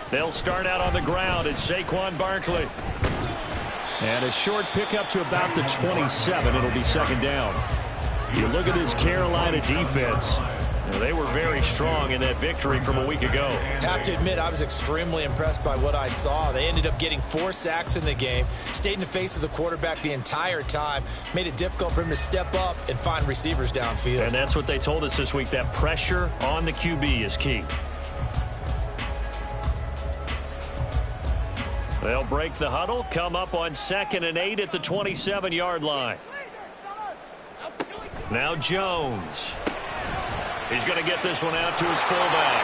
They'll start out on the ground. It's Saquon Barkley. And a short pickup to about the 27. It'll be second down. You look at this Carolina defense. They were very strong in that victory from a week ago. Have to admit, I was extremely impressed by what I saw. They ended up getting 4 sacks in the game, stayed in the face of the quarterback the entire time, made it difficult for him to step up and find receivers downfield. And that's what they told us this week, that pressure on the QB is key. They'll break the huddle, come up on 2nd and 8 at the 27-yard line. Now Jones. He's going to get this one out to his fullback.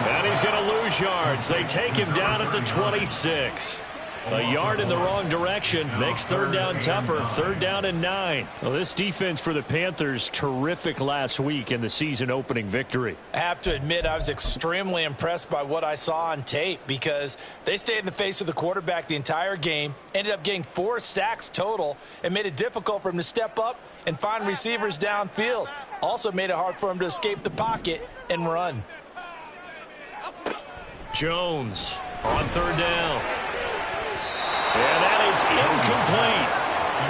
And he's going to lose yards. They take him down at the 26. A yard in the wrong direction makes third down tougher. Third down and 9. Well, this defense for the Panthers, terrific last week in the season opening victory. I have to admit, I was extremely impressed by what I saw on tape because they stayed in the face of the quarterback the entire game, ended up getting 4 sacks total, and made it difficult for him to step up and find receivers downfield. Also made it hard for him to escape the pocket and run. Jones on third down. And that is incomplete.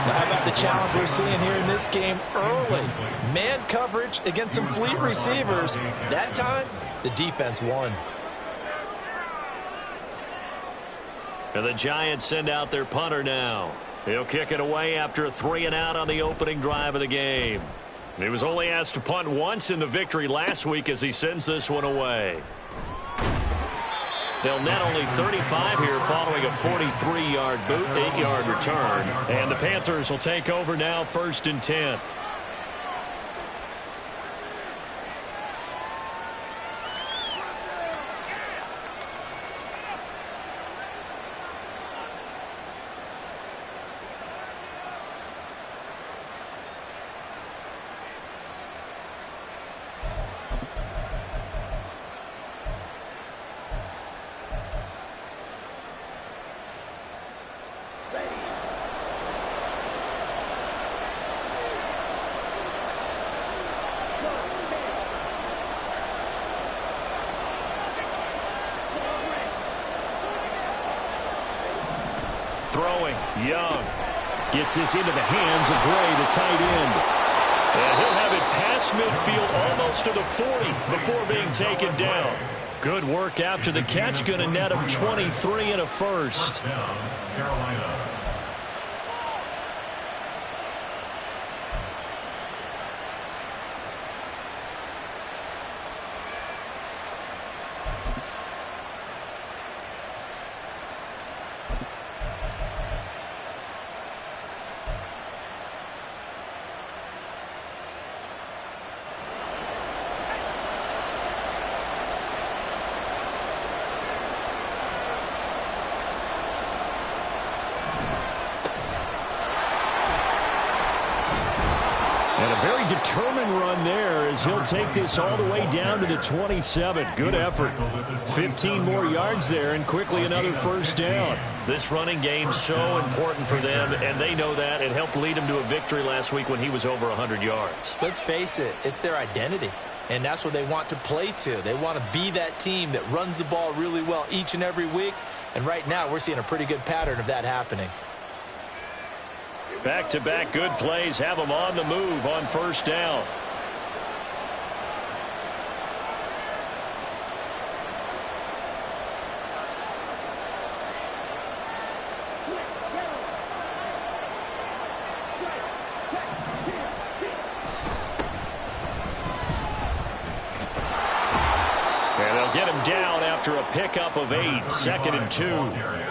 Now, how about the challenge we're seeing here in this game early? Man coverage against some fleet receivers. That time, the defense won. And the Giants send out their punter now. He'll kick it away after a 3-and-out on the opening drive of the game. He was only asked to punt once in the victory last week as he sends this one away. They'll net only 35 here following a 43-yard boot, 8-yard return. And the Panthers will take over now, 1st and 10. Throwing, Young gets this into the hands of Gray, the tight end. And he'll have it past midfield almost to the 40 before being taken down. Good work after the catch, going to net him 23 and a first. Carolina. And a very determined run there as he'll take this all the way down to the 27. Good effort. 15 more yards there and quickly another first down. This running game so important for them, and they know that. It helped lead them to a victory last week when he was over 100 yards. Let's face it, it's their identity, and that's what they want to play to. They want to be that team that runs the ball really well each and every week, and right now we're seeing a pretty good pattern of that happening. Back-to-back good plays have them on the move on first down. And they'll get him down after a pickup of 8, 2nd and 2.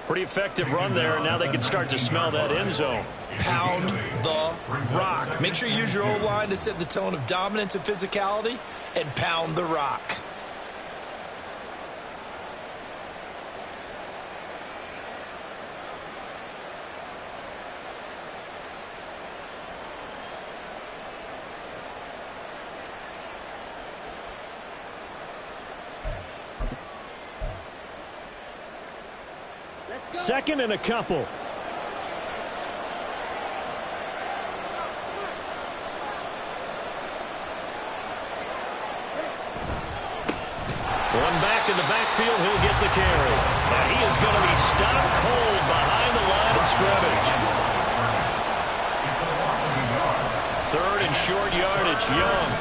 Pretty effective run there, and now they can start to smell that end zone. Pound the rock. Make sure you use your O-line to set the tone of dominance and physicality, and pound the rock. Second and a couple. One back in the backfield. He'll get the carry. And he is going to be stopped cold behind the line of scrimmage. Third and short yardage, Young.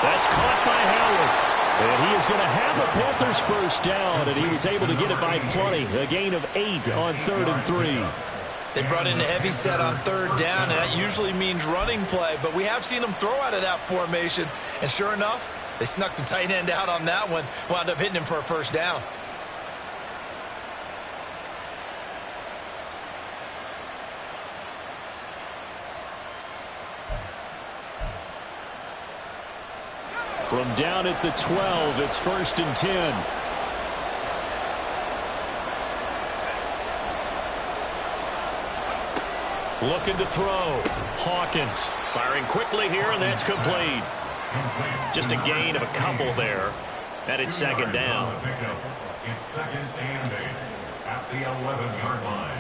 That's caught by Howard. And he is going to have a Panthers first down, and he was able to get it by plenty. A gain of 8 on 3rd and 3. They brought in a heavy set on 3rd down, and that usually means running play. But we have seen them throw out of that formation. And sure enough, they snuck the tight end out on that one. Wound up hitting him for a first down. From down at the 12, it's 1st and 10. Looking to throw. Hawkins firing quickly here, and that's complete. Just a gain of a couple there. And it's 2nd down. It's 2nd and 8 at the 11-yard line.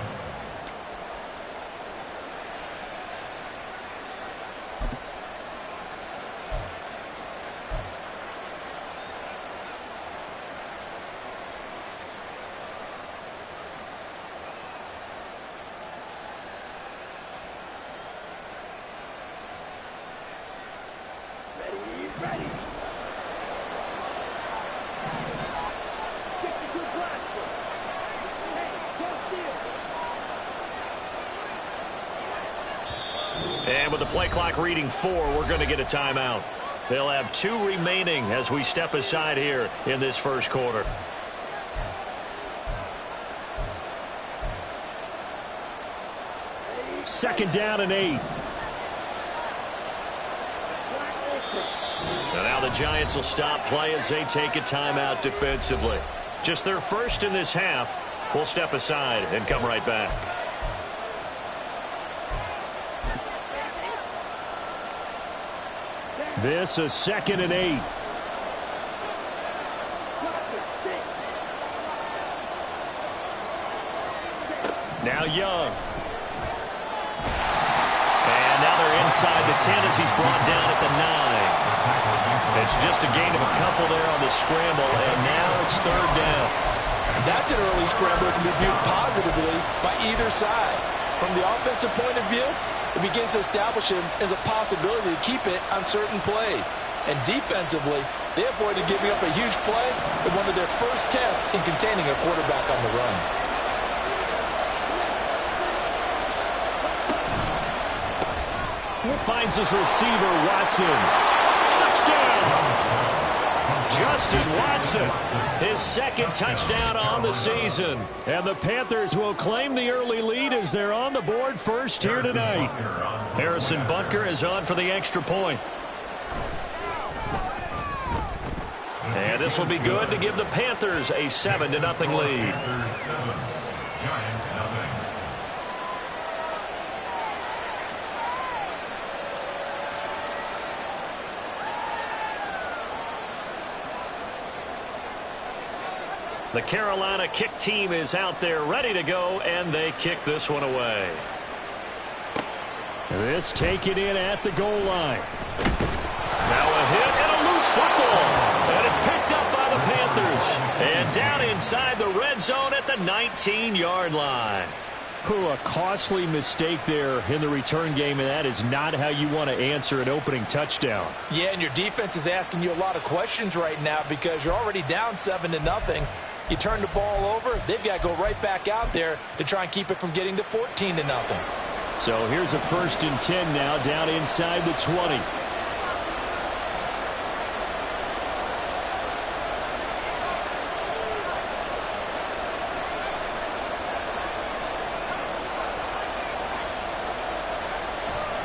And with the play clock reading 4, we're going to get a timeout. They'll have 2 remaining as we step aside here in this first quarter. Second down and 8. And now the Giants will stop play as they take a timeout defensively. Just their first in this half. We'll step aside and come right back. This is 2nd and 8. Now Young. And now they're inside the 10 as he's brought down at the 9. It's just a gain of a couple there on the scramble, and now it's 3rd down. That's an early scramble that can be viewed positively by either side. From the offensive point of view, it begins to establish him as a possibility to keep it on certain plays. And defensively, they avoided giving up a huge play in one of their first tests in containing a quarterback on the run. Finds his receiver, Watson. Touchdown! Justin Watson, his 2nd touchdown on the season. And the Panthers will claim the early lead as they're on the board first here tonight. Harrison Butker is on for the extra point. And this will be good to give the Panthers a 7-0 lead. Giants nothing. The Carolina kick team is out there ready to go, and they kick this one away. This taken in at the goal line. Now a hit and a loose football. And it's picked up by the Panthers. And down inside the red zone at the 19-yard line. A costly mistake there in the return game, and that is not how you want to answer an opening touchdown. Yeah, and your defense is asking you a lot of questions right now because you're already down 7-0. You turn the ball over, they've got to go right back out there to try and keep it from getting to 14-0. So here's a 1st and 10 now down inside the 20.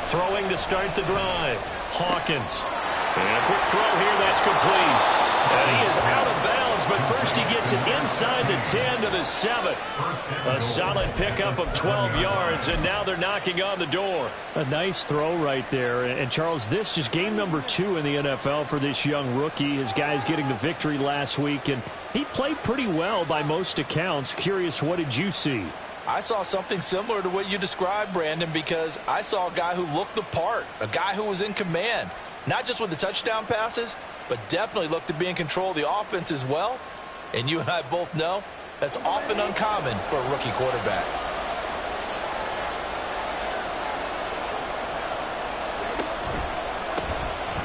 Throwing to start the drive. Hawkins. And a quick throw here, that's complete. And he is out of bounds, but first he gets it inside the 10 to the 7. A solid pickup of 12 yards, and now they're knocking on the door. A nice throw right there. And Charles, this is game number 2 in the NFL for this young rookie. His guys getting the victory last week, and he played pretty well by most accounts. Curious, what did you see? I saw something similar to what you described, Brandon, because I saw a guy who looked the part, a guy who was in command. not just with the touchdown passes, but definitely looked to be in control of the offense as well. And you and I both know that's often uncommon for a rookie quarterback.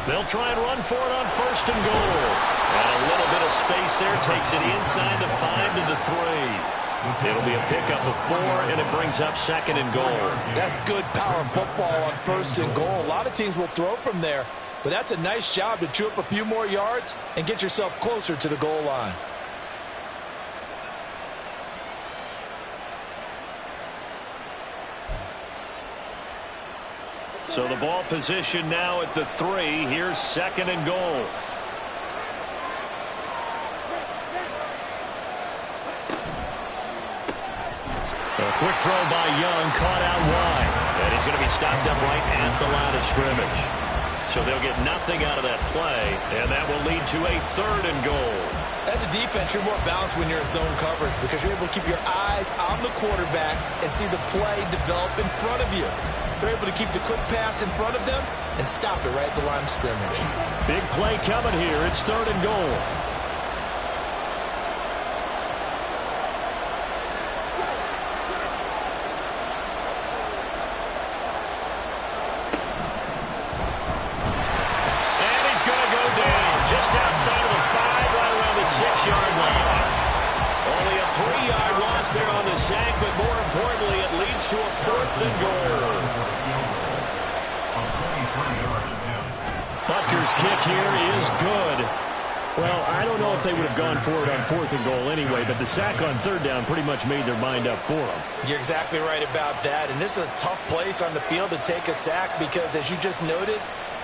They'll try and run for it on 1st and goal. And a little bit of space there takes it inside the 5 to the 3. It'll be a pickup of 4, and it brings up 2nd and goal. That's good power football on 1st and goal. A lot of teams will throw from there, but that's a nice job to chew up a few more yards and get yourself closer to the goal line. So the ball position now at the 3. Here's 2nd and goal. A quick throw by Young, caught out wide. And he's going to be stopped up right at the line of scrimmage. So they'll get nothing out of that play, and that will lead to a 3rd and goal. As a defense, you're more balanced when you're in zone coverage because you're able to keep your eyes on the quarterback and see the play develop in front of you. They're able to keep the quick pass in front of them and stop it right at the line of scrimmage. Big play coming here. It's 3rd and goal. And he's going to go down just outside of the 5, right around the 6-yard line. Only a 3-yard loss there on the sack, but more importantly, it leads to a 4th and goal. Butker's kick here is good. Well, I don't know if they would have gone for it on 4th and goal anyway, but the sack on 3rd down pretty much made their mind up for them. You're exactly right about that, and this is a tough place on the field to take a sack because, as you just noted,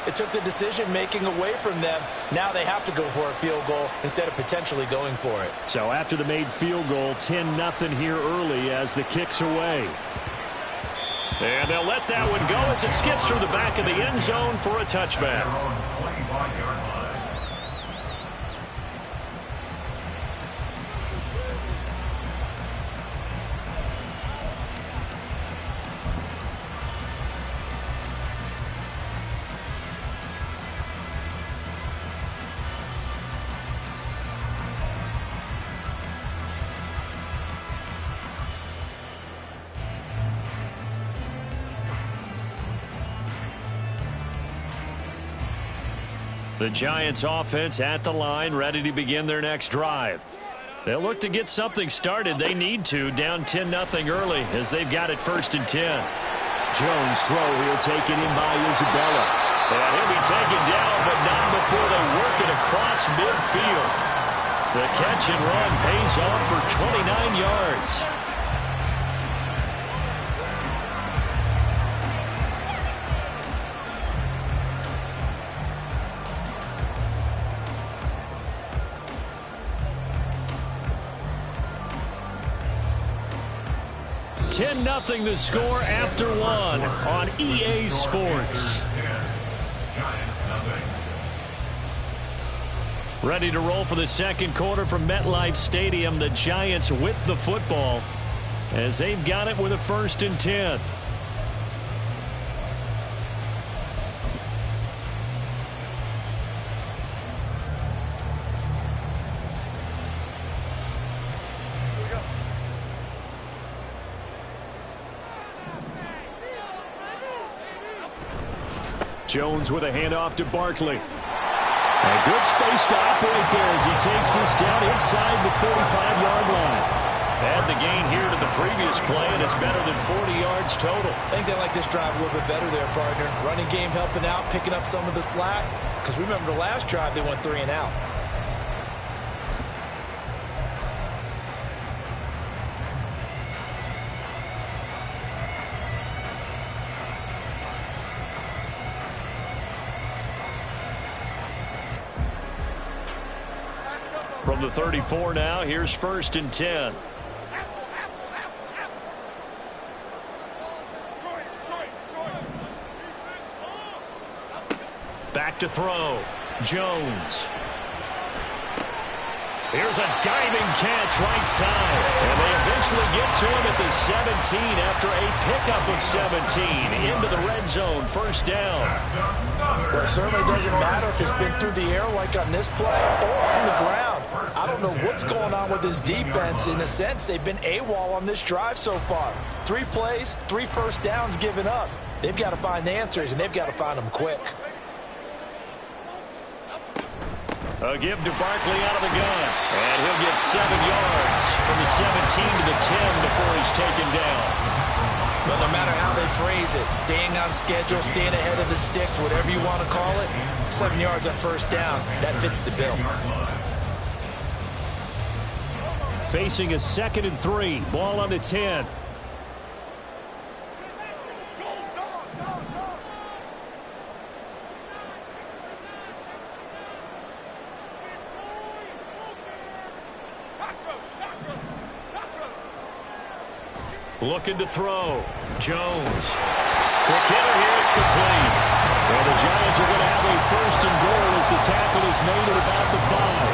it took the decision-making away from them. Now they have to go for a field goal instead of potentially going for it. So after the made field goal, 10-0 here early as the kick's away. And they'll let that one go as it skips through the back of the end zone for a touchback. The Giants offense at the line, ready to begin their next drive. They'll look to get something started. They need to, down 10-0 early as they've got it 1st and 10. Jones throw, he'll take it in by Isabella. And he'll be taken down, but not before they work it across midfield. The catch and run pays off for 29 yards. Nothing the score after 1 on EA Sports. Ready to roll for the 2nd quarter from MetLife Stadium. The Giants with the football as they've got it with a 1st and 10. Jones with a handoff to Barkley. A good space to operate there as he takes this down inside the 45-yard line. Add the gain here to the previous play, and it's better than 40 yards total. I think they like this drive a little bit better there, partner. Running game helping out, picking up some of the slack. Because remember the last drive, they went 3 and out. From the 34 now, here's 1st and 10. Back to throw. Jones. Here's a diving catch right side. And they eventually get to him at the 17 after a pickup of 17 into the red zone. First down. Well, it certainly doesn't matter if it's been through the air like on this play or on the ground. I don't know what's going on with this defense. In a sense, they've been AWOL on this drive so far. 3 plays, 3 first downs given up. They've got to find the answers, and they've got to find them quick. A give to Barkley out of the gun. And he'll get 7 yards from the 17 to the 10 before he's taken down. But no matter how they phrase it, staying on schedule, staying ahead of the sticks, whatever you want to call it, 7 yards on first down, that fits the bill. Facing a 2nd and 3. Ball on the 10. Looking to throw. Jones. Quick hitter here. It's complete. Well, the Giants are going to have a 1st and goal as the tackle is made at about the 5.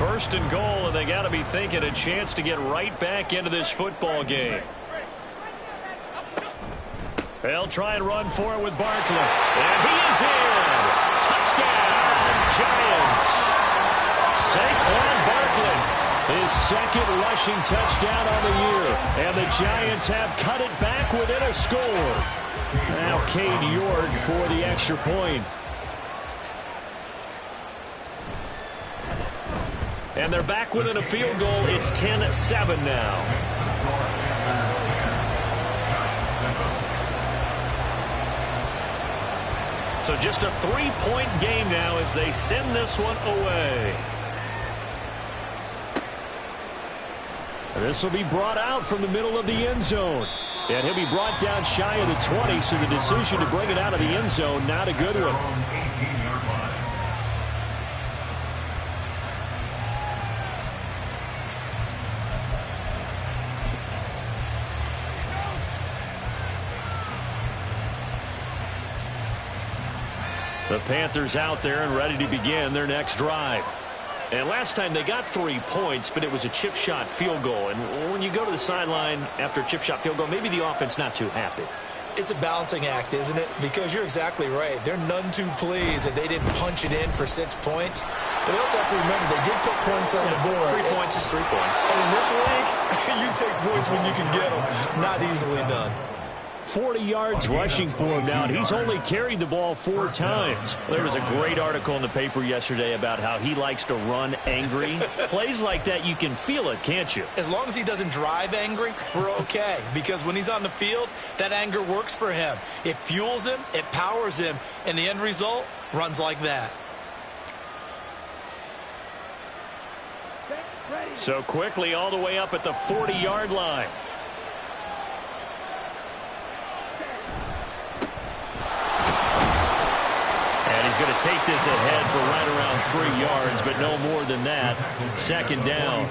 1st and goal, and they got to be thinking a chance to get right back into this football game. They'll try and run for it with Barkley. And he is in. Touchdown, Giants. Saquon Barkley, his 2nd rushing touchdown on the year. And the Giants have cut it back within a score. Now Cade York for the extra point. And they're back within a field goal. It's 10-7 now. So just a 3-point game now as they send this one away. This will be brought out from the middle of the end zone. And he'll be brought down shy of the 20, so the decision to bring it out of the end zone, not a good one. The Panthers out there and ready to begin their next drive. And last time they got 3 points, but it was a chip shot field goal. And when you go to the sideline after a chip shot field goal, maybe the offense not too happy. It's a balancing act, isn't it? Because you're exactly right. They're none too pleased that they didn't punch it in for 6 points. But you also have to remember they did put points on the board. 3 points is 3 points. And in this league, you take points when you can get them. Not easily done. 40 yards rushing for him now, and he's only carried the ball 4 times. There was a great article in the paper yesterday about how he likes to run angry. Plays like that, you can feel it, can't you? As long as he doesn't drive angry, we're okay. Because when he's on the field, that anger works for him. It fuels him, it powers him, and the end result runs like that. So quickly all the way up at the 40-yard line. He's going to take this ahead for right around 3 yards, but no more than that. 2nd down.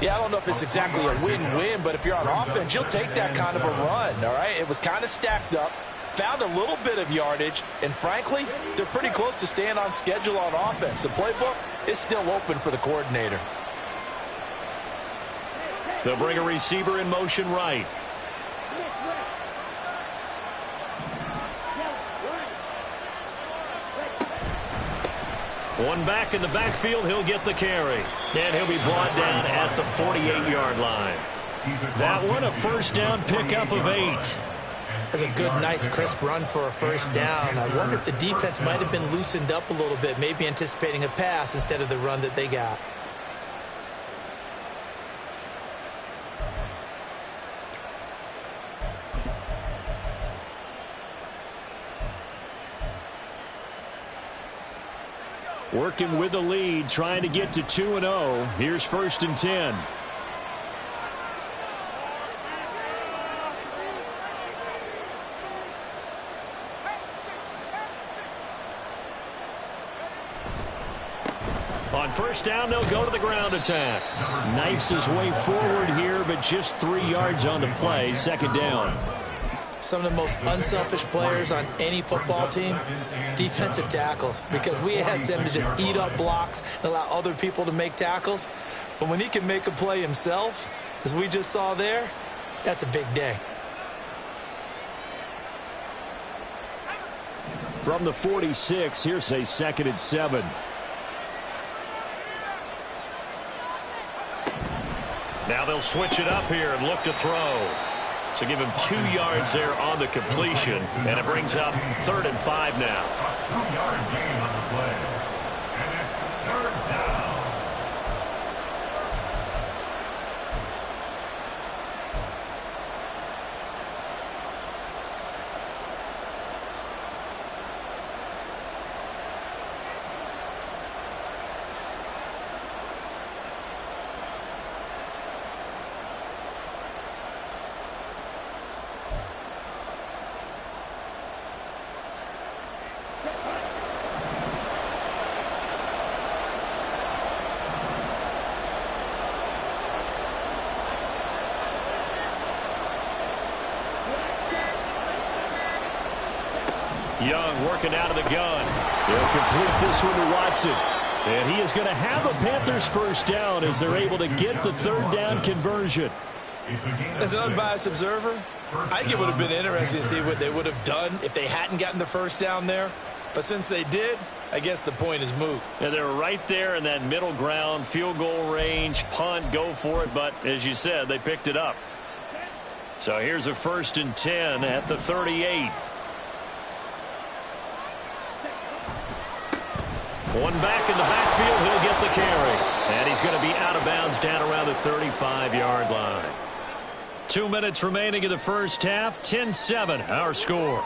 Yeah, I don't know if it's exactly a win-win, but if you're on offense, you'll take that kind of a run, all right? It was kind of stacked up, found a little bit of yardage, and frankly, they're pretty close to staying on schedule on offense. The playbook is still open for the coordinator. They'll bring a receiver in motion right. One back in the backfield, he'll get the carry. And he'll be brought down at the 48-yard line. That one, a 1st down pickup of 8. That's a good, nice, crisp run for a 1st down. I wonder if the defense might have been loosened up a little bit, maybe anticipating a pass instead of the run that they got. Working with the lead, trying to get to 2-0. Here's 1st and 10. On 1st down, they'll go to the ground attack. Knifes his way forward here, but just 3 yards on the play. 2nd down. some of the most unselfish players on any football team? Defensive tackles, because we ask them to just eat up blocks and allow other people to make tackles. But when he can make a play himself, as we just saw there, that's a big day. From the 46, here's a 2nd and 7. Now they'll switch it up here and look to throw. So give him 2 yards there on the completion, and it brings up 3rd and 5 now. A 2-yard gain on the play. And it's 3rd down. Young working out of the gun. He'll complete this one to Watson. And he is going to have a Panthers first down as they're able to get the 3rd down conversion. As an unbiased observer, I think it would have been interesting to see what they would have done if they hadn't gotten the first down there. But since they did, I guess the point is moot. Yeah, they're right there in that middle ground, field goal range, punt, go for it. But as you said, they picked it up. So here's a 1st and 10 at the 38. One back in the backfield, he'll get the carry. And he's going to be out of bounds down around the 35-yard line. 2 minutes remaining in the first half, 10-7 our score.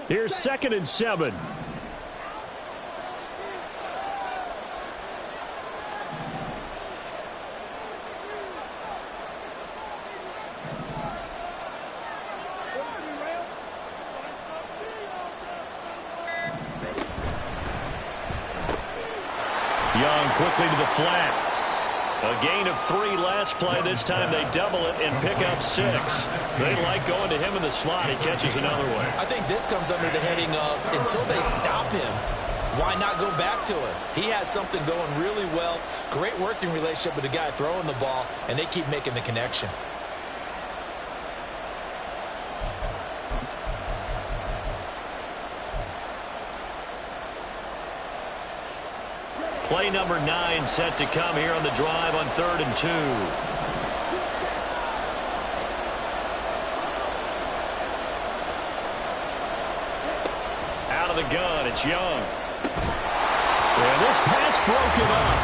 Here's 2nd and 7. Young quickly to the flat. A gain of 3 last play. This time they double it and pick up 6. They like going to him in the slot. He catches another one. I think this comes under the heading of until they stop him, why not go back to him? He has something going really well. Great working relationship with the guy throwing the ball, and they keep making the connection. Play number 9 set to come here on the drive on 3rd and 2. Out of the gun, it's Young. And this pass broken up.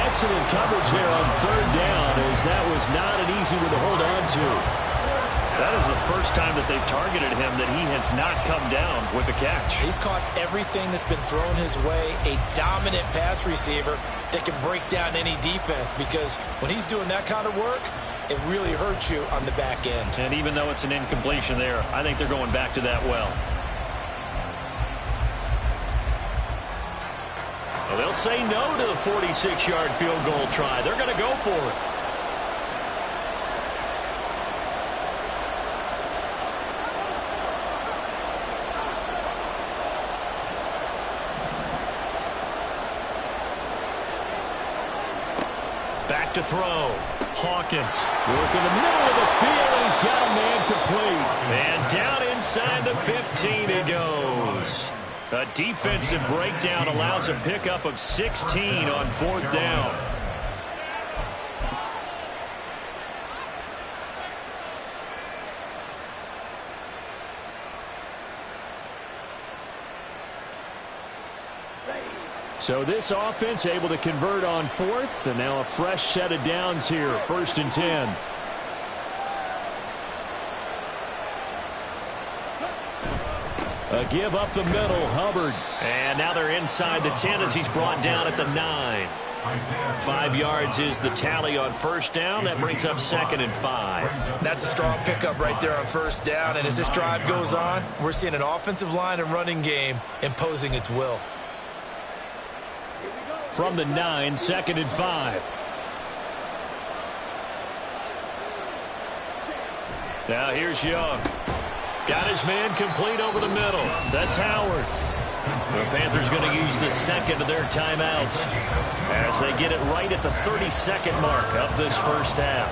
Excellent coverage there on 3rd down, as that was not an easy one to hold on to. That is the first time that they've targeted him that he has not come down with a catch. He's caught everything that's been thrown his way. A dominant pass receiver that can break down any defense, because when he's doing that kind of work, it really hurts you on the back end. And even though it's an incompletion there, I think they're going back to that well. Well, they'll say no to the 46-yard field goal try. They're going to go for it. Back to throw. Hawkins working the middle of the field, and he's got a man complete. And down inside the 15 he goes. A defensive breakdown allows a pickup of 16 on 4th down. So this offense able to convert on 4th, and now a fresh set of downs here, 1st and 10. A give up the middle, Hubbard. And now they're inside the 10 as he's brought down at the 9. 5 yards is the tally on first down. That brings up 2nd and 5. That's a strong pickup right there on first down. And as this drive goes on, we're seeing an offensive line and running game imposing its will. From the 9, 2nd and 5. Now here's Young. Got his man complete over the middle. That's Howard. The Panthers going to use the second of their timeouts as they get it right at the 32nd mark of this first half.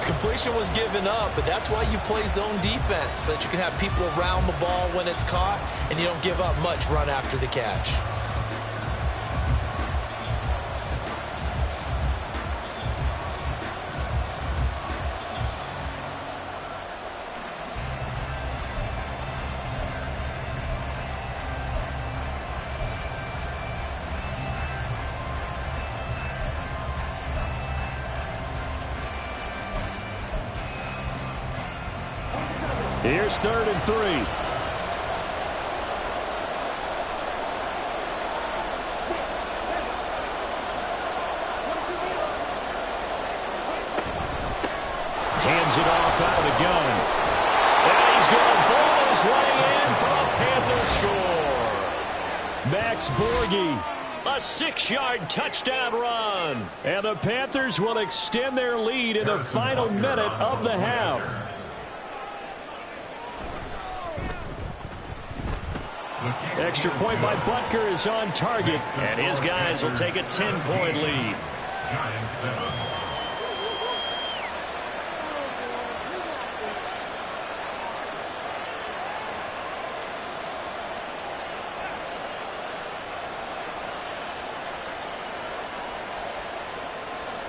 Completion was given up, but that's why you play zone defense, so that you can have people around the ball when it's caught, and you don't give up much run after the catch. Here's 3rd and 3. Hands it off out of the gun. And he's going to ball his way in for a Panther score. Max Borghi, a 6-yard touchdown run. And the Panthers will extend their lead in the final minute of the half. Extra point by Butker is on target, and his guys will take a 10-point lead.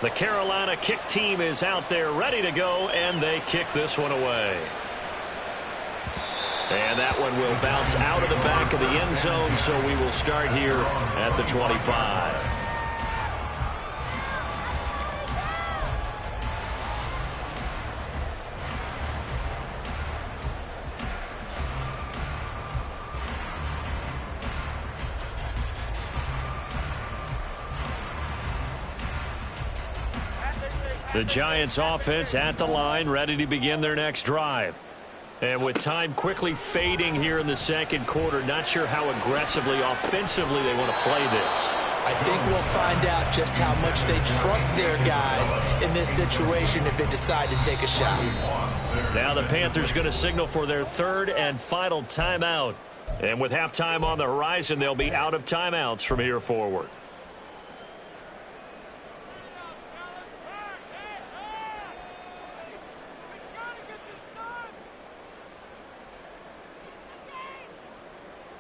The Carolina kick team is out there ready to go, and they kick this one away. And that one will bounce out of the back of the end zone, so we will start here at the 25. The Giants offense at the line, ready to begin their next drive. And with time quickly fading here in the second quarter, not sure how aggressively, offensively they want to play this. I think we'll find out just how much they trust their guys in this situation if they decide to take a shot. Now the Panthers going to signal for their 3rd and final timeout. And with halftime on the horizon, they'll be out of timeouts from here forward.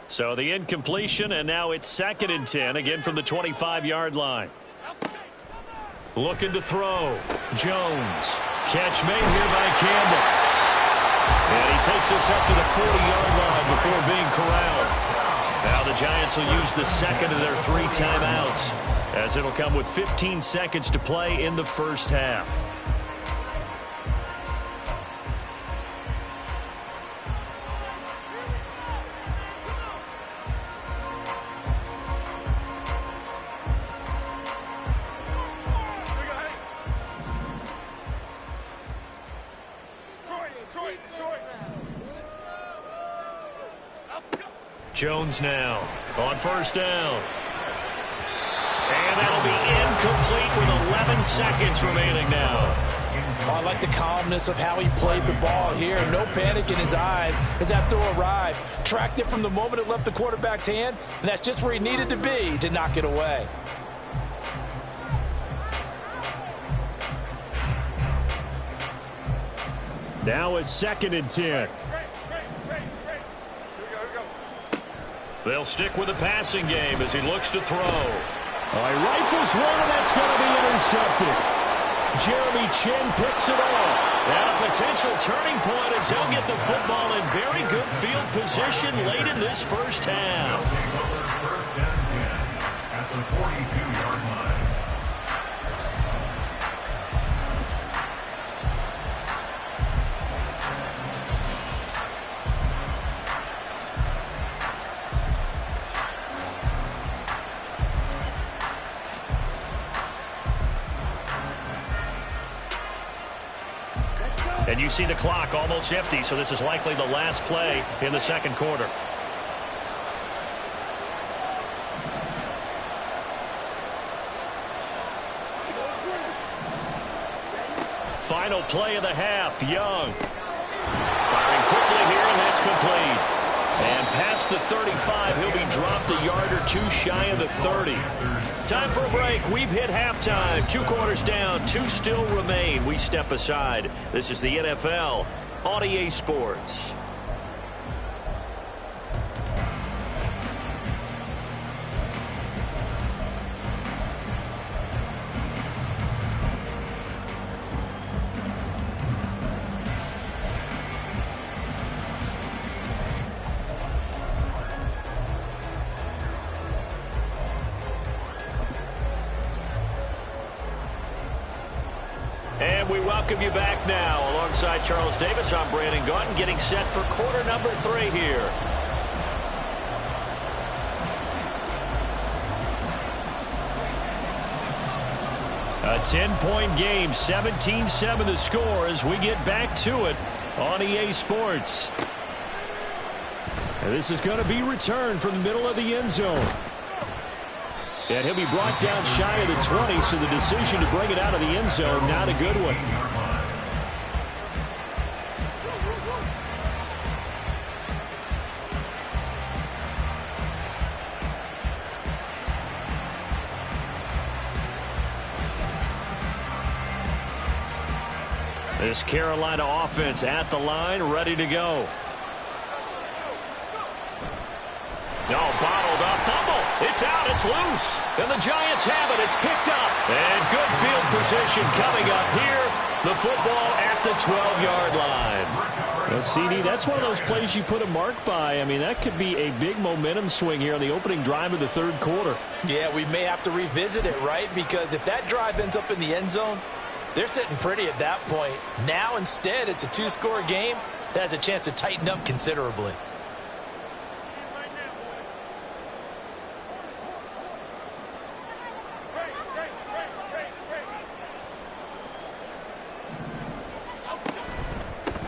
So the incompletion, and now it's 2nd and 10, again from the 25-yard line. Looking to throw. Jones. Catch made here by Campbell. And he takes us up to the 40-yard line before being corralled. Now the Giants will use the second of their 3 timeouts, as it'll come with 15 seconds to play in the first half. Jones now on first down. And that'll be incomplete with 11 seconds remaining now. Oh, I like the calmness of how he played the ball here. No panic in his eyes as that throw arrived. Tracked it from the moment it left the quarterback's hand, and that's just where he needed to be to knock it away. Now it's 2nd and 10. They'll stick with the passing game as he looks to throw. Oh, he rifles one, and that's going to be intercepted. Jeremy Chin picks it off. And a potential turning point as he'll get the football in very good field position late in this first half. First down 10 at the 42-yard line. And you see the clock almost empty, so this is likely the last play in the second quarter. Final play of the half, Young. Firing quickly here, and that's complete. And past the 35, he'll be dropped a yard or two shy of the 30. Time for a break. We've hit halftime. 2 quarters down, 2 still remain. We step aside. This is the NFL on EA Sports. And we welcome you back now. Alongside Charles Davis, I'm Brandon Gaudin, getting set for quarter number 3 here. A 10-point game, 17-7 the score as we get back to it on EA Sports. And this is going to be returned from the middle of the end zone. And he'll be brought down shy of the 20, so the decision to bring it out of the end zone, not a good one. This Carolina offense at the line, ready to go. No, bottled up, fumble. It's out, it's loose. And the Giants have it, it's picked up. And good field position coming up here. The football at the 12-yard line. Well, CD, that's one of those plays you put a mark by. I mean, that could be a big momentum swing here on the opening drive of the third quarter. Yeah, we may have to revisit it, right? Because if that drive ends up in the end zone, they're sitting pretty at that point. Now, instead, it's a 2-score game that has a chance to tighten up considerably.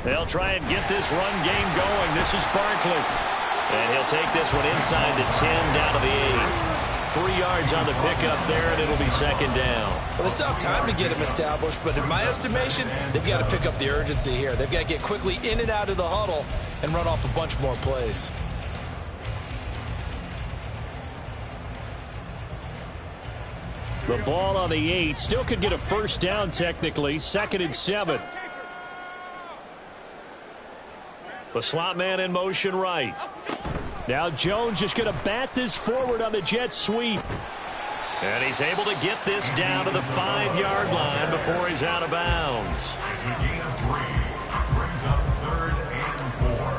They'll try and get this run game going. This is Barkley. And he'll take this one inside the 10, down to the 8. 3 yards on the pickup there, and it'll be second down. Well, they still have time to get him established, but in my estimation, they've got to pick up the urgency here. They've got to get quickly in and out of the huddle and run off a bunch more plays. The ball on the 8. Still could get a first down technically. 2nd and 7. The slot man in motion right. Now Jones just going to bat this forward on the jet sweep. And he's able to get this down to the 5-yard line before he's out of bounds. It's a gain of 3. Brings up 3rd and 4.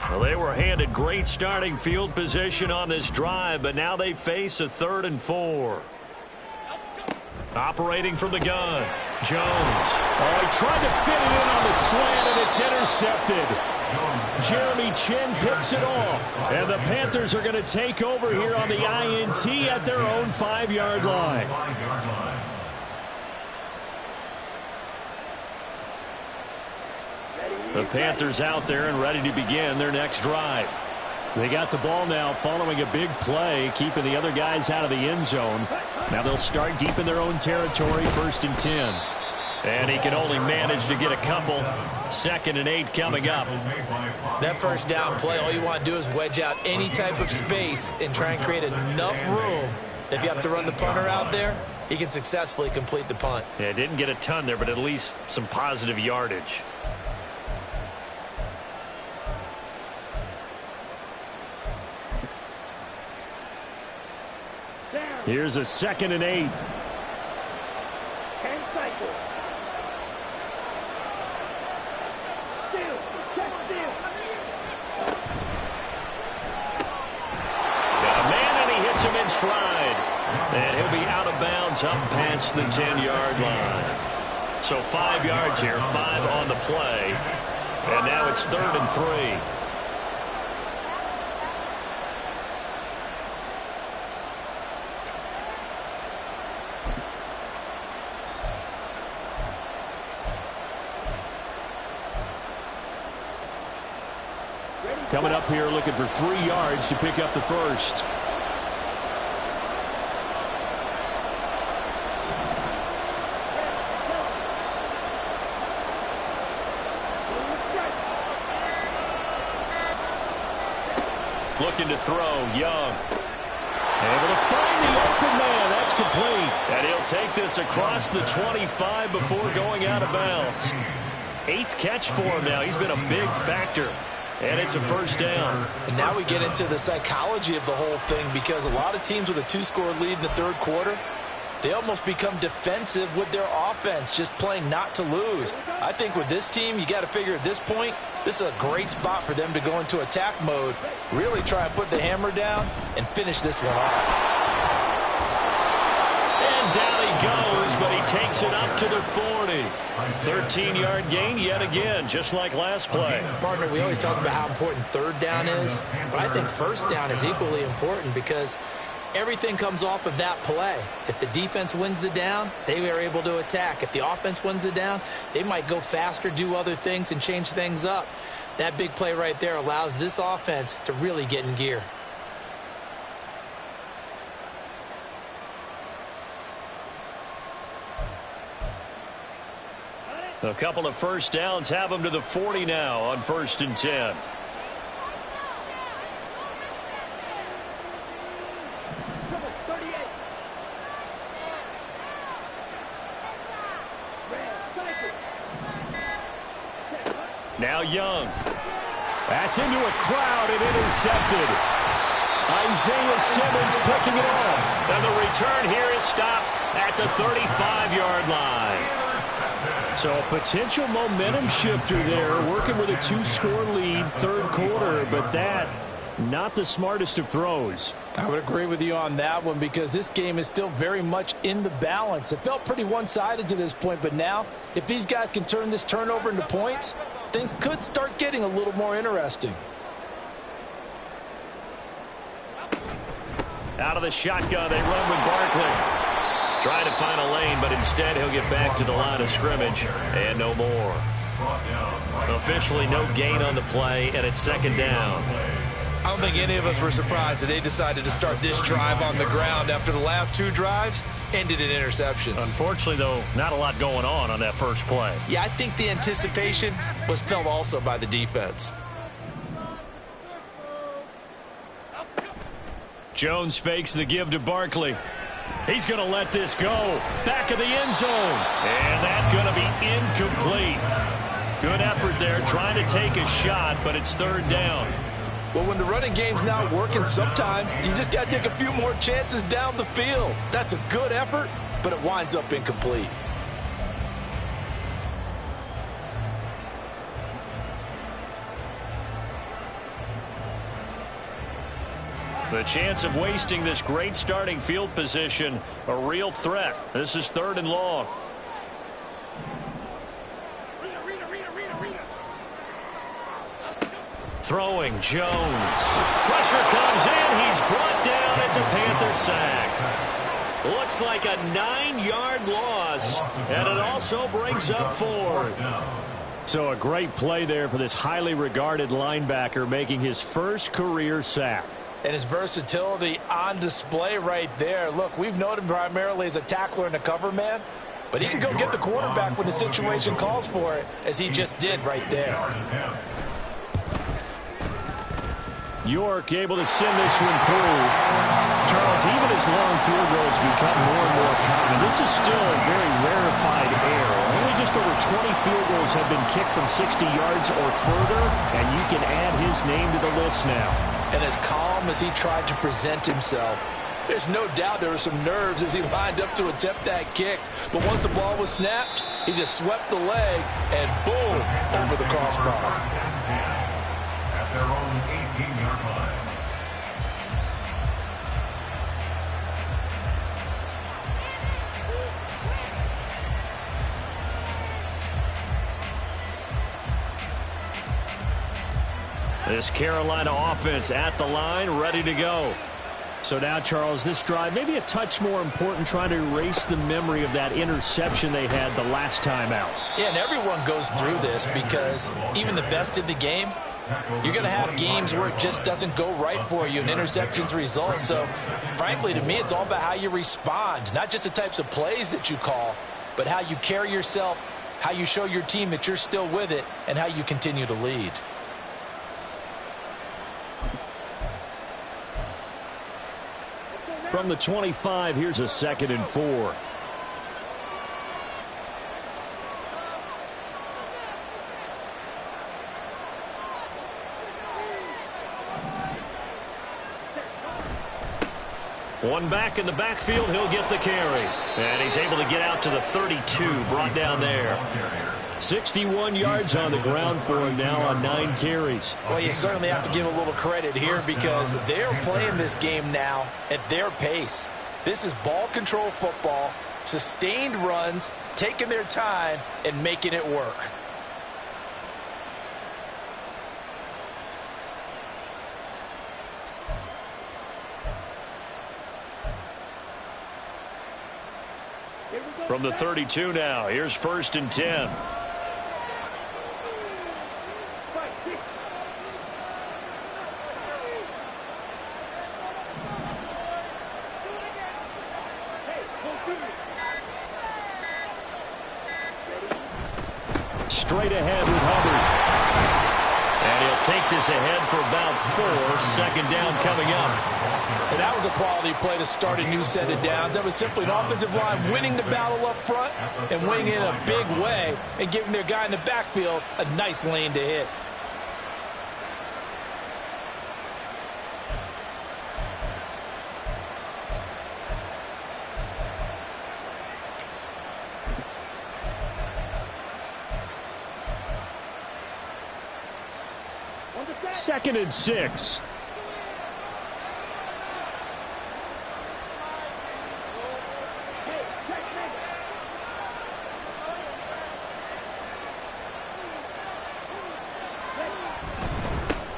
Well, they were handed great starting field position on this drive, but now they face a 3rd and 4. Operating from the gun, Jones. Oh, he tried to fit it in on the slant, and it's intercepted. Jeremy Chin picks it off, and the Panthers are going to take over here on the INT at their own 5-yard line. The Panthers out there and ready to begin their next drive. They got the ball now following a big play, keeping the other guys out of the end zone. Now they'll start deep in their own territory, 1st and 10. And he can only manage to get a couple. 2nd and 8 coming up. That first down play, all you want to do is wedge out any type of space and try and create enough room. If you have to run the punter out there, he can successfully complete the punt. Yeah, didn't get a ton there, but at least some positive yardage. Here's a 2nd and 8. Got a man, and he hits him in stride. And he'll be out of bounds up past the 10-yard line. So 5 yards here, 5 on the play. And now it's 3rd and 3. Coming up here looking for 3 yards to pick up the first. Looking to throw, Young. Able to find the open man. That's complete. And he'll take this across the 25 before going out of bounds. 8th catch for him now. He's been a big factor. And it's a first down. And now we get into the psychology of the whole thing, because a lot of teams with a 2-score lead in the third quarter, they almost become defensive with their offense, just playing not to lose. I think with this team, you got to figure at this point, this is a great spot for them to go into attack mode, really try and put the hammer down and finish this one off. And down he goes, but he takes it up to the 40. 13-yard gain yet again, just like last play. Partner, we always talk about how important third down is, but I think first down is equally important because everything comes off of that play. If the defense wins the down, they are able to attack. If the offense wins the down, they might go faster, do other things, and change things up. That big play right there allows this offense to really get in gear. A couple of first downs have them to the 40 now on 1st and 10. Now Young. That's into a crowd and intercepted. Isaiah Simmons picking it off. And the return here is stopped at the 35-yard line. So a potential momentum shifter there, working with a 2-score lead, third quarter, but that, not the smartest of throws. I would agree with you on that one, because this game is still very much in the balance. It felt pretty one-sided to this point, but now, if these guys can turn this turnover into points, things could start getting a little more interesting. Out of the shotgun, they run with Barkley. Trying to find a lane, but instead he'll get back to the line of scrimmage, and no more. Officially no gain on the play, and it's 2nd down. I don't think any of us were surprised that they decided to start this drive on the ground after the last 2 drives ended in interceptions. Unfortunately, though, not a lot going on that first play. Yeah, I think the anticipation was felt also by the defense. Jones fakes the give to Barkley. He's going to let this go. Back of the end zone. And that's going to be incomplete. Good effort there, trying to take a shot, but it's 3rd down. Well, when the running game's not working, sometimes you just got to take a few more chances down the field. That's a good effort, but it winds up incomplete. The chance of wasting this great starting field position, a real threat. This is 3rd and long. Throwing, Jones. Pressure comes in. He's brought down. It's a Panther sack. Looks like a 9-yard loss, and it also brings up 4th. So a great play there for this highly regarded linebacker, making his first career sack. And his versatility on display right there. Look, we've known him primarily as a tackler and a cover man, but he can go get the quarterback when the situation calls for it, as he just did right there. York able to send this one through. Charles, even as long field goals become more and more common, this is still a very rarefied air. Only just over 20 field goals have been kicked from 60 yards or further, and you can add his name to the list now. And as calm as he tried to present himself, there's no doubt there were some nerves as he lined up to attempt that kick. But once the ball was snapped, he just swept the leg and boom, over the crossbar. At their own 18-yard line. This Carolina offense at the line, ready to go. So now, Charles, this drive maybe a touch more important, trying to erase the memory of that interception they had the last time out. Yeah, and everyone goes through this because even the best in the game, you're going to have games where it just doesn't go right for you and interceptions result. So, frankly, to me, it's all about how you respond, not just the types of plays that you call, but how you carry yourself, how you show your team that you're still with it, and how you continue to lead. From the 25, here's a 2nd and 4. One back in the backfield, he'll get the carry. And he's able to get out to the 32, brought down there. 61 yards on the ground for him now on 9 carries. Well, you certainly have to give a little credit here because they're playing this game now at their pace. This is ball control football, sustained runs, taking their time, and making it work. From the 32 now, here's 1st and 10. Straight ahead with Hubbard. And he'll take this ahead for about 4. 2nd down coming up. And that was a quality play to start a new set of downs. That was simply an offensive line winning the battle up front and winning it in a big way and giving their guy in the backfield a nice lane to hit. Second and 6.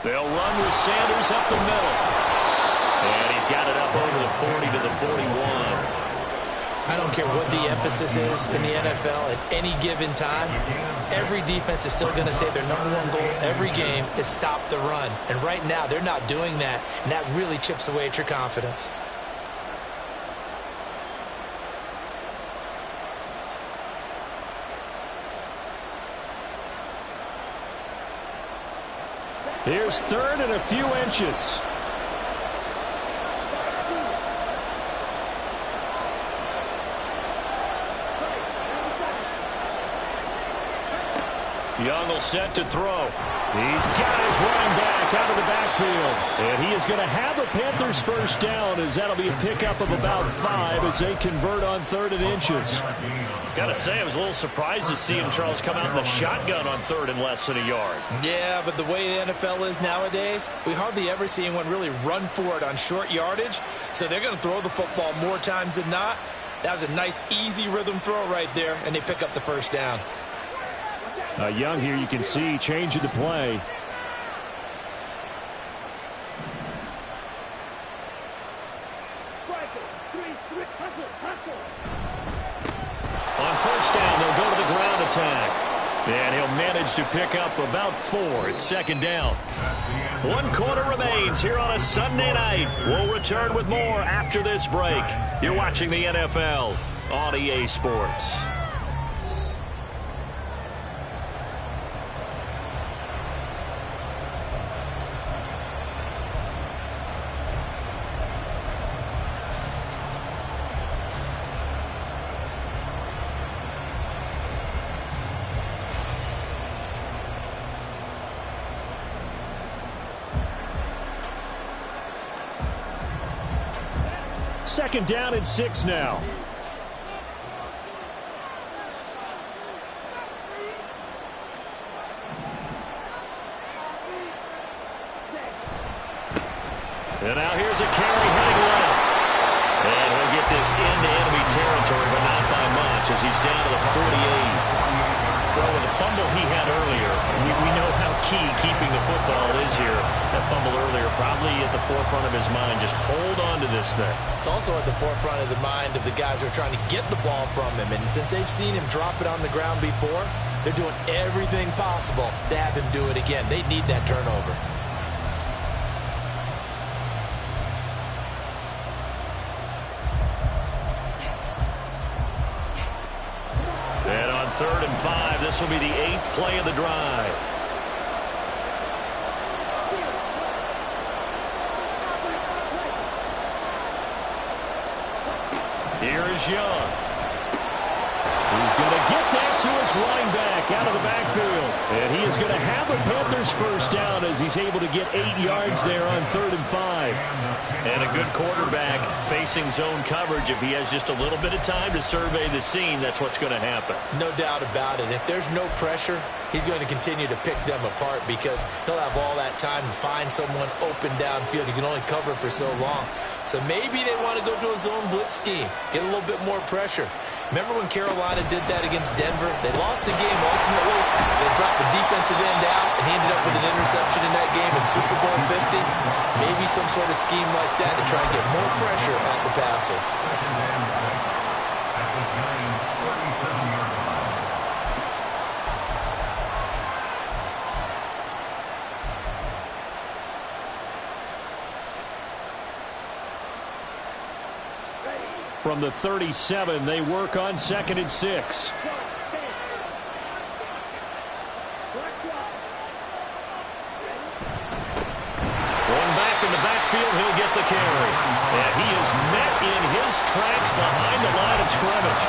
They'll run with Sanders up the middle. And he's got it up over the 40 to the 41. I don't care what the emphasis is in the NFL at any given time. Every defense is still going to say their #1 goal every game is stop the run. And right now, they're not doing that, and that really chips away at your confidence. Here's 3rd and a few inches. Young will set to throw. He's got his running back out of the backfield. And he is going to have a Panthers 1st down as that'll be a pickup of about 5 as they convert on 3rd and inches. Got to say, I was a little surprised to see him, Charles, come out in the shotgun on 3rd and less than a yard. Yeah, but the way the NFL is nowadays, we hardly ever see anyone really run for it on short yardage. So they're going to throw the football more times than not. That was a nice, easy rhythm throw right there, and they pick up the 1st down. Young here, you can see, changing the play. On 1st down, they'll go to the ground attack. And he'll manage to pick up about 4. It's 2nd down. 1 quarter remains here on a Sunday night. We'll return with more after this break. You're watching the NFL on EA Sports. Second down and 6 now. And now here's a carry heading left. And he'll get this into enemy territory, but not by much as he's down to the 48. Well, with the fumble he had earlier, we know how key keeping the football is here. That fumble earlier probably at the forefront of his mind. Just hold on to this thing. It's also at the forefront of the mind of the guys who are trying to get the ball from him. And since they've seen him drop it on the ground before, They're doing everything possible to have him do it again. They need that turnover. And on 3rd and 5, this will be the 8th play of the drive. Here is Young. He's going to get that to his running back out of the backfield. And he is going to have a Panthers first down as he's able to get 8 yards there on 3rd and 5. And a good quarterback facing zone coverage. If he has just a little bit of time to survey the scene, that's what's going to happen. No doubt about it. If there's no pressure, he's going to continue to pick them apart because he'll have all that time to find someone open downfield. He can only cover for so long. So maybe they want to go to a zone blitz scheme, get a little bit more pressure. Remember when Carolina did that against Denver? They lost the game ultimately. They dropped the defensive end out, and he ended up with an interception in that game in Super Bowl 50. Maybe some sort of scheme like that to try and get more pressure at the passer. From the 37, they work on 2nd and 6. Going back in the backfield, he'll get the carry. And he is met in his tracks behind the line of scrimmage.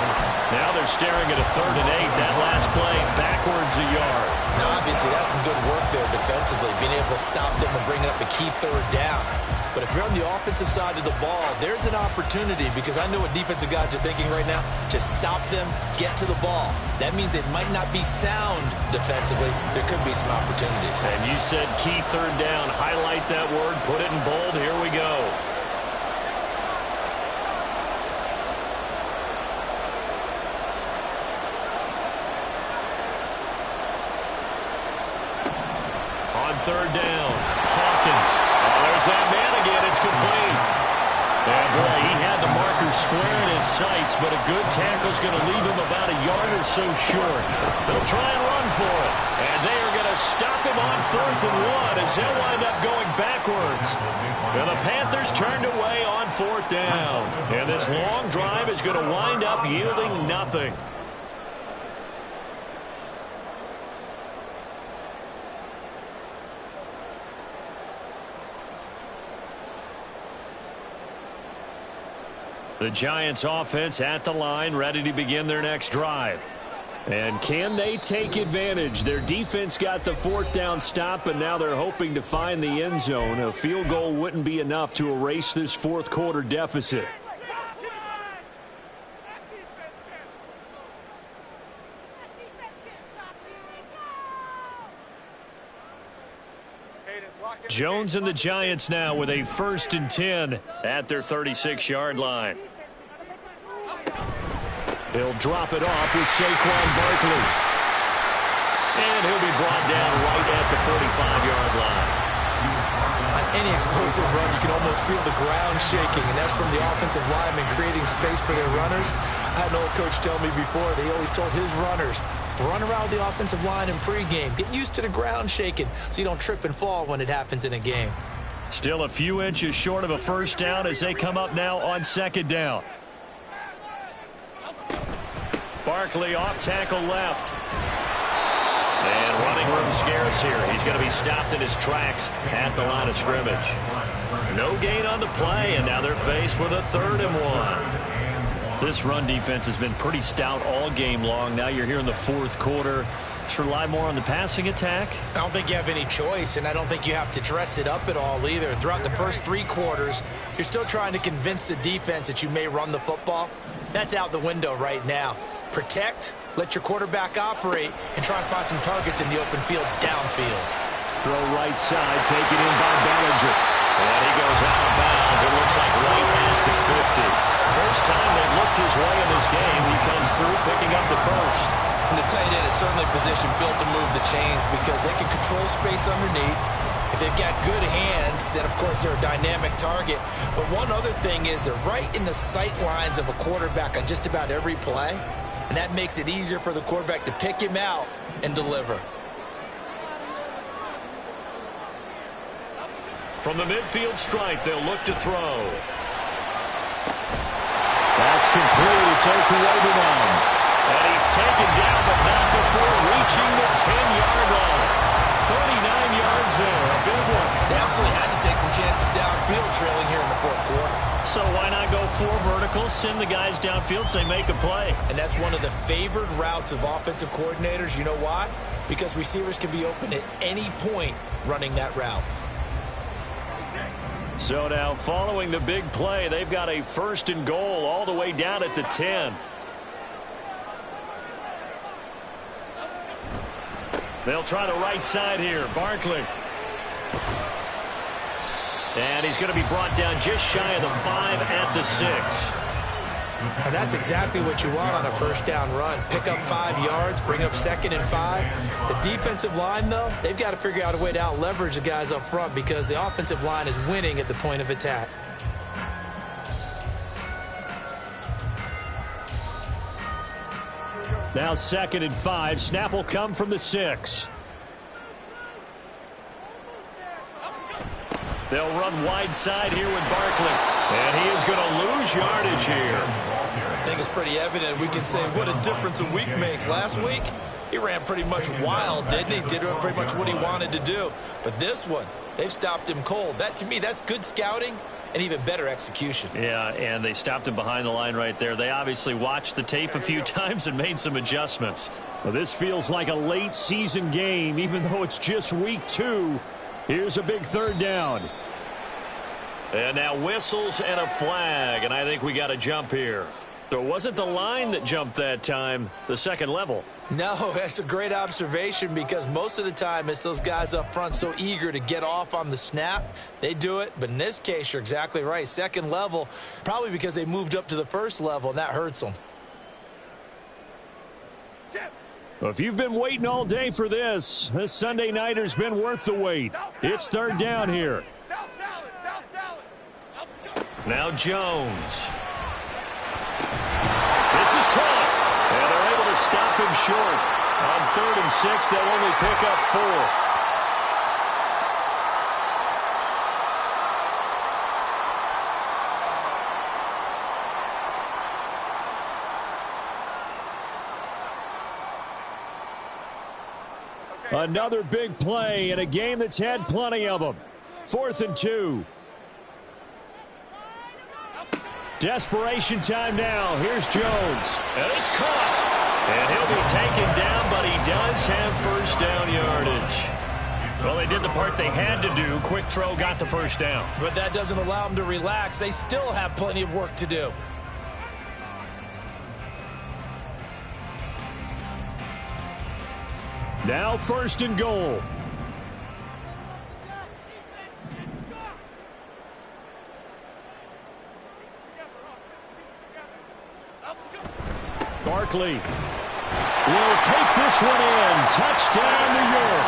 Now they're staring at a 3rd and 8. That last play backwards a yard. Now, obviously, that's some good work there defensively, being able to stop them and bring up a key 3rd down. But if you're on the offensive side of the ball, there's an opportunity because I know what defensive guys are thinking right now. Just stop them, get to the ball. That means they might not be sound defensively. There could be some opportunities. And you said key 3rd down. Highlight that word. Put it in bold. Here we go. On 3rd down, Hawkins. There's that man again. It's complete. And boy, he had the marker square in his sights, but a good tackle's going to leave him about a yard or so short. They'll try and run for it. And they are going to stop him on 4th and 1 as they'll wind up going backwards. And the Panthers turned away on 4th down. And this long drive is going to wind up yielding nothing. The Giants offense at the line, ready to begin their next drive. And can they take advantage? Their defense got the 4th down stop, and now they're hoping to find the end zone. A field goal wouldn't be enough to erase this 4th quarter deficit. Jones and the Giants now with a 1st and 10 at their 36-yard line. He'll drop it off with Saquon Barkley. And he'll be brought down right at the 45-yard line. On any explosive run, you can almost feel the ground shaking, and that's from the offensive linemen creating space for their runners. I had an old coach tell me before, they always told his runners, run around the offensive line in pregame. Get used to the ground shaking so you don't trip and fall when it happens in a game. Still a few inches short of a first down as they come up now on 2nd down. Barkley off tackle left. And running room scarce here. He's going to be stopped in his tracks at the line of scrimmage. No gain on the play, and now they're faced with a 3rd and 1. This run defense has been pretty stout all game long. Now you're here in the 4th quarter. Just rely more on the passing attack. I don't think you have any choice, and I don't think you have to dress it up at all either. Throughout the first 3 quarters, you're still trying to convince the defense that you may run the football. That's out the window right now. Protect, let your quarterback operate, and try and find some targets in the open field downfield. Throw right side, taken in by Bellinger. And he goes out of bounds. It looks like right at the 50. First time they looked his way in this game. He comes through picking up the first. And the tight end is certainly a position built to move the chains because they can control space underneath. If they've got good hands, then of course they're a dynamic target. But one other thing is they're right in the sight lines of a quarterback on just about every play. and that makes it easier for the quarterback to pick him out and deliver. From the midfield stripe, they'll look to throw. That's complete. It's Okuwebunam. And he's taken down, but not before reaching the 10-yard line. 39 yards there, a big one. They absolutely had to take some chances downfield trailing here in the fourth quarter. So why not go 4 verticals, send the guys downfield, say make a play. And that's one of the favored routes of offensive coordinators. You know why? Because receivers can be open at any point running that route. So now following the big play, they've got a 1st and goal all the way down at the 10. They'll try the right side here. Barkley. And he's going to be brought down just shy of the 5 at the 6. And that's exactly what you want on a 1st down run. Pick up 5 yards, bring up 2nd and 5. The defensive line, though, they've got to figure out a way to out-leverage the guys up front because the offensive line is winning at the point of attack. Now 2nd and 5. Snap will come from the 6. They'll run wide side here with Barkley. And he is going to lose yardage here. I think it's pretty evident. We can say what a difference a week makes. Last week, he ran pretty much wild, didn't he? Did pretty much what he wanted to do. But this one, they've stopped him cold. That, to me, that's good scouting and even better execution. Yeah, and they stopped him behind the line right there. They obviously watched the tape a few times and made some adjustments. Well, this feels like a late season game, even though it's just week 2. Here's a big 3rd down. And now whistles and a flag, and I think we got a jump here. So it wasn't the line that jumped that time, the 2nd level. No, that's a great observation because most of the time it's those guys up front so eager to get off on the snap. They do it, but in this case, you're exactly right. 2nd level, probably because they moved up to the 1st level, and that hurts them. Well, if you've been waiting all day for this Sunday nighter's been worth the wait. It's 3rd down here. Now Jones. This is caught. And they're able to stop him short. On 3rd and 6, they'll only pick up 4. Another big play in a game that's had plenty of them. 4th and 2. Desperation time now. Here's Jones. And it's caught. And he'll be taken down, but he does have 1st down yardage. Well, they did the part they had to do. Quick throw got the 1st down. But that doesn't allow them to relax. They still have plenty of work to do. Now 1st and goal. Barkley will take this one in. Touchdown, New York.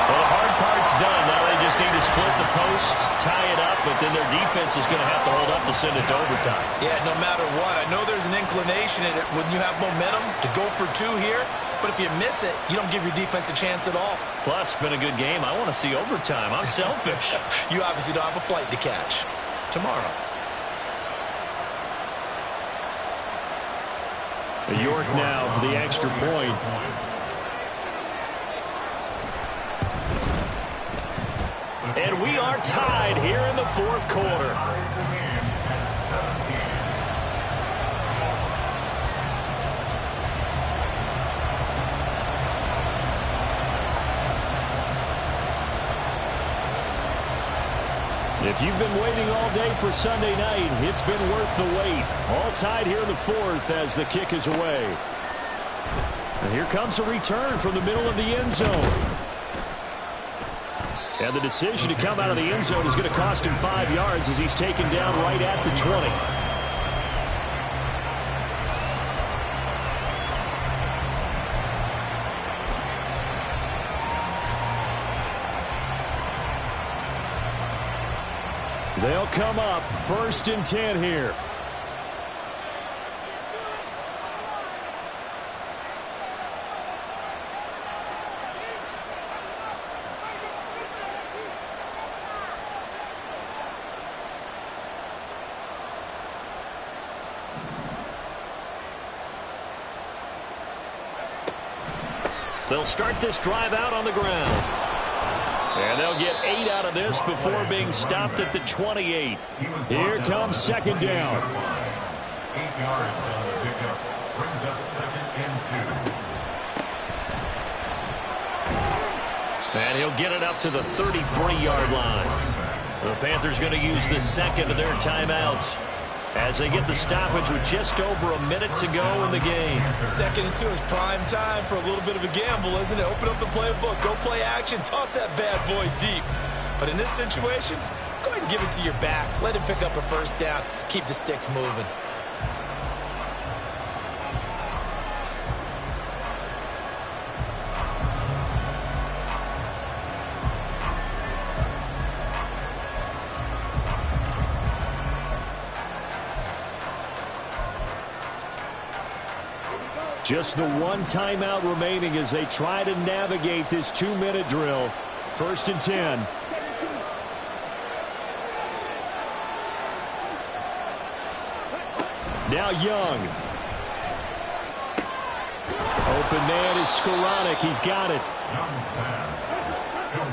Well, the hard part's done. Now they just need to split the post, tie it up, but then their defense is going to have to hold up to send it to overtime. Yeah, no matter what. I know there's an inclination in it when you have momentum to go for 2 here, but if you miss it, you don't give your defense a chance at all. Plus, been a good game. I want to see overtime. I'm selfish. You obviously don't have a flight to catch. Tomorrow. York now for the extra point. And we are tied here in the 4th quarter. If you've been waiting all day for Sunday night, it's been worth the wait. All tied here in the 4th as the kick is away. And here comes a return from the middle of the end zone. And the decision to come out of the end zone is going to cost him 5 yards as he's taken down right at the 20. They'll come up 1st and 10 here. They'll start this drive out on the ground. And they'll get 8 out of this before being stopped at the 28. Here comes second down. 8 yards on the pickup. Brings up 2nd and 2. And he'll get it up to the 33-yard line. The Panthers going to use the second of their timeouts as they get the stoppage with just over a minute to go in the game. 2nd and 2 is prime time for a little bit of a gamble, isn't it? Open up the playbook, go play action, toss that bad boy deep. But in this situation, go ahead and give it to your back. Let him pick up a first down. Keep the sticks moving. Just the one timeout remaining as they try to navigate this 2-minute drill. 1st and 10. Now Young. Open man is Skoranek. He's got it.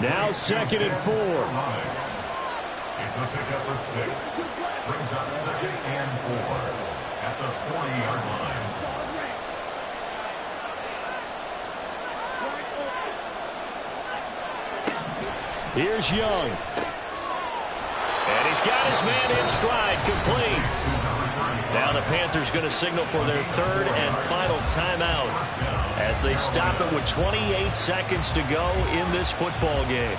Now 2nd and 4. It's a pickup of 6. Brings up 2nd and 4 at the 40-yard line. Here's Young. And he's got his man in stride, complete. Now the Panthers going to signal for their 3rd and final timeout as they stop it with 28 seconds to go in this football game.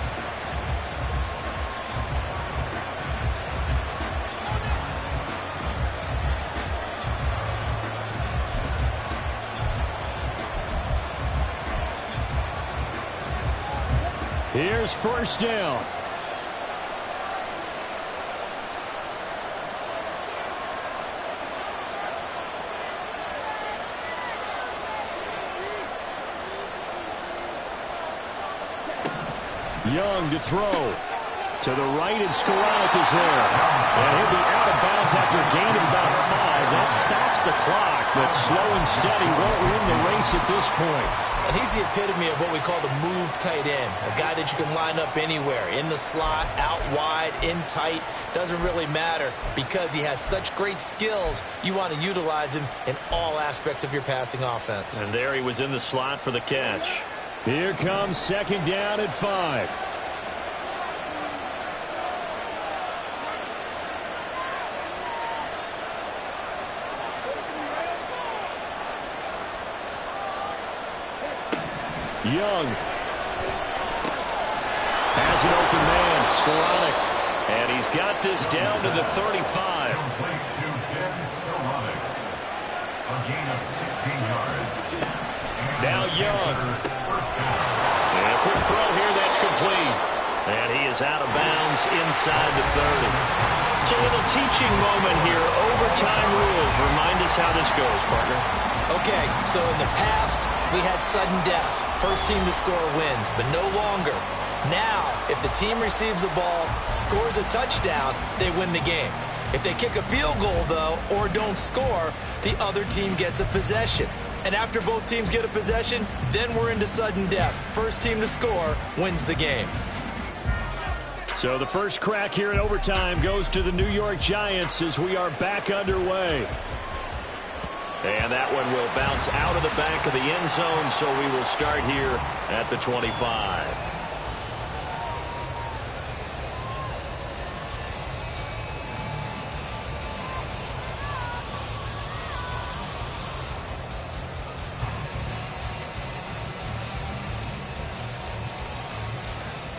Here's 1st down. Young to throw. To the right, and Skoranek is there. And he'll be out of bounds after a gain of about 5. That stops the clock, but slow and steady won't win the race at this point. And he's the epitome of what we call the move tight end, a guy that you can line up anywhere, in the slot, out wide, in tight, doesn't really matter because he has such great skills. You want to utilize him in all aspects of your passing offense. And there he was in the slot for the catch. Here comes 2nd down at 5. Young has an open man, Skoranek, and he's got this down to the 35. Now Young. And a quick throw here that's complete. And he is out of bounds inside the 30. So a little teaching moment here. Overtime rules. Remind us how this goes, partner. Okay, so in the past, we had sudden death. First team to score wins, but no longer. Now, if the team receives the ball, scores a touchdown, they win the game. If they kick a field goal, though, or don't score, the other team gets a possession. And after both teams get a possession, then we're into sudden death. First team to score wins the game. So the first crack here in overtime goes to the New York Giants as we are back underway. And that one will bounce out of the back of the end zone, so we will start here at the 25.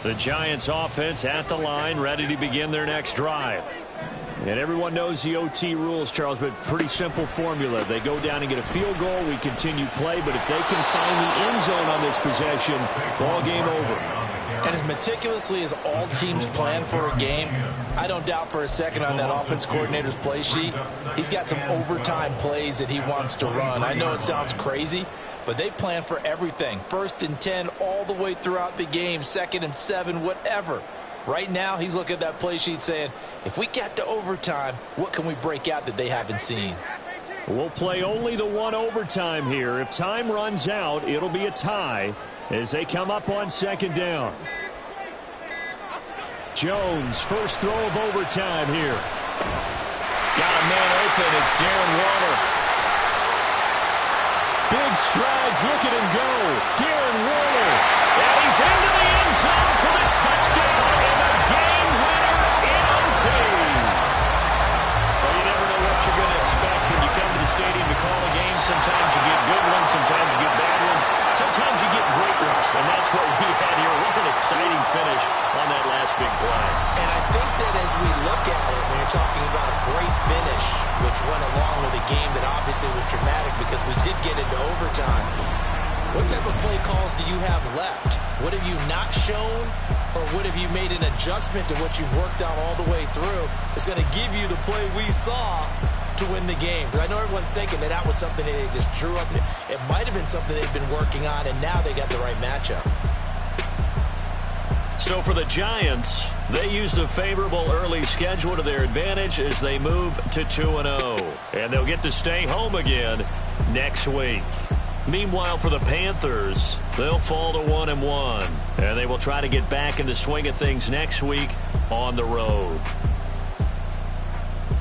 The Giants offense at the line, ready to begin their next drive. And everyone knows the OT rules, Charles, but pretty simple formula. They go down and get a field goal, we continue play, but if they can find the end zone on this possession, ball game over. And as meticulously as all teams plan for a game, I don't doubt for a second on that offense coordinator's play sheet, he's got some overtime plays that he wants to run. I know it sounds crazy, but they plan for everything. 1st and 10 all the way throughout the game, 2nd and 7, whatever. Right now, he's looking at that play sheet saying, if we get to overtime, what can we break out that they haven't seen? We'll play only the one overtime here. If time runs out, it'll be a tie as they come up on second down. Jones, first throw of overtime here. Got a man open. It's Darren Waller. Big strides. Look at him go. Darren Waller. And he's into the end zone for the touchdown and a game winner in OT. Well, you never know what you're going to expect when you come to the stadium to call a game. Sometimes you get good ones. Sometimes you get bad ones. Sometimes you get great ones. And that's what we had here. What an exciting finish on that last big play. And I think that as we look at it, when you're talking about a great finish, which went along with a game that obviously was dramatic because we did get into overtime, what type of play calls do you have left? What have you not shown, or what have you made an adjustment to what you've worked on all the way through? It's going to give you the play we saw to win the game. Because I know everyone's thinking that that was something that they just drew up. It might have been something they've been working on, and now they got the right matchup. So for the Giants, they used a favorable early schedule to their advantage as they move to 2-0. And they'll get to stay home again next week. Meanwhile, for the Panthers, they'll fall to 1-1. And they will try to get back in the swing of things next week on the road.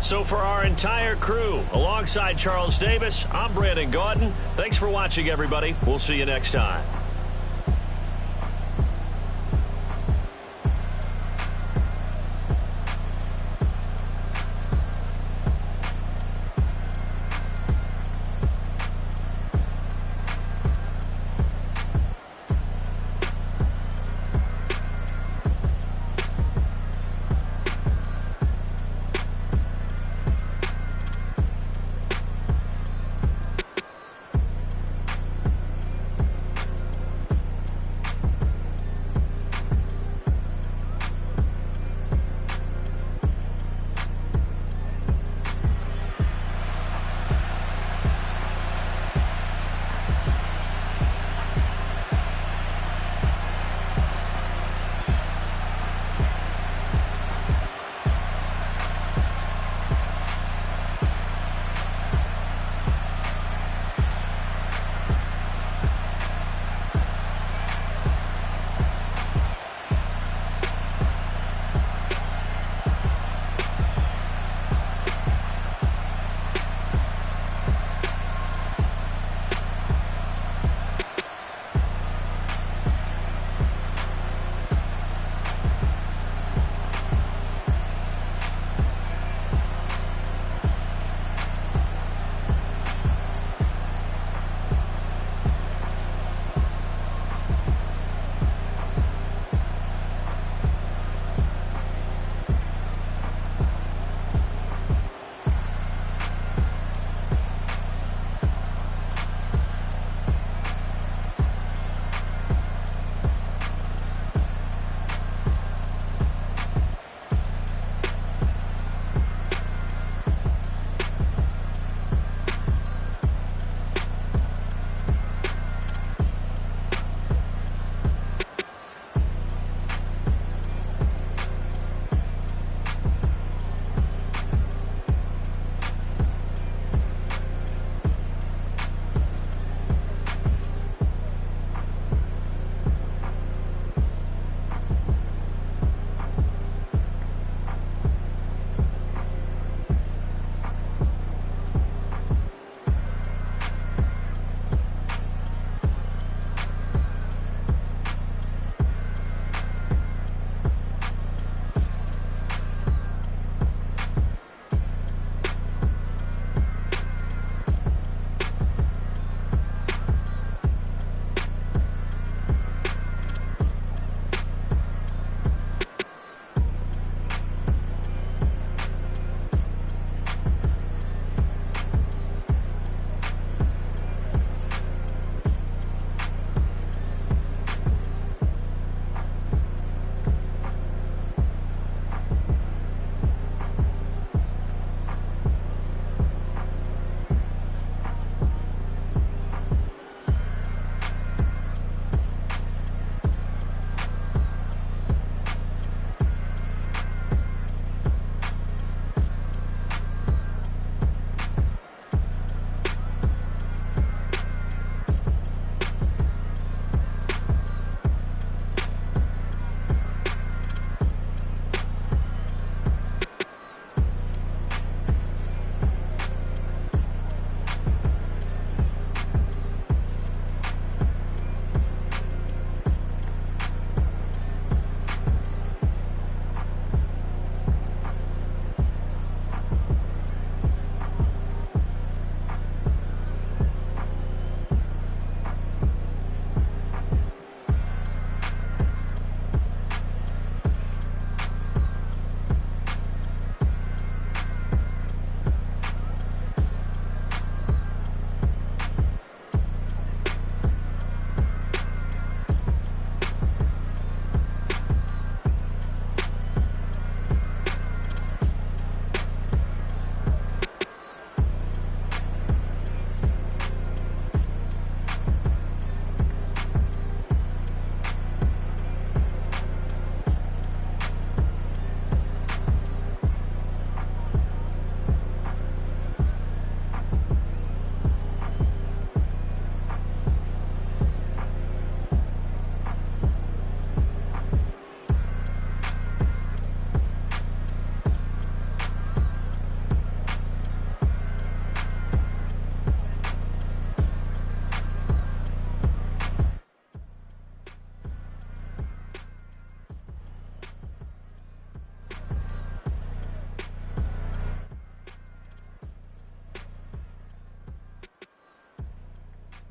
So for our entire crew, alongside Charles Davis, I'm Brandon Gaudin. Thanks for watching, everybody. We'll see you next time.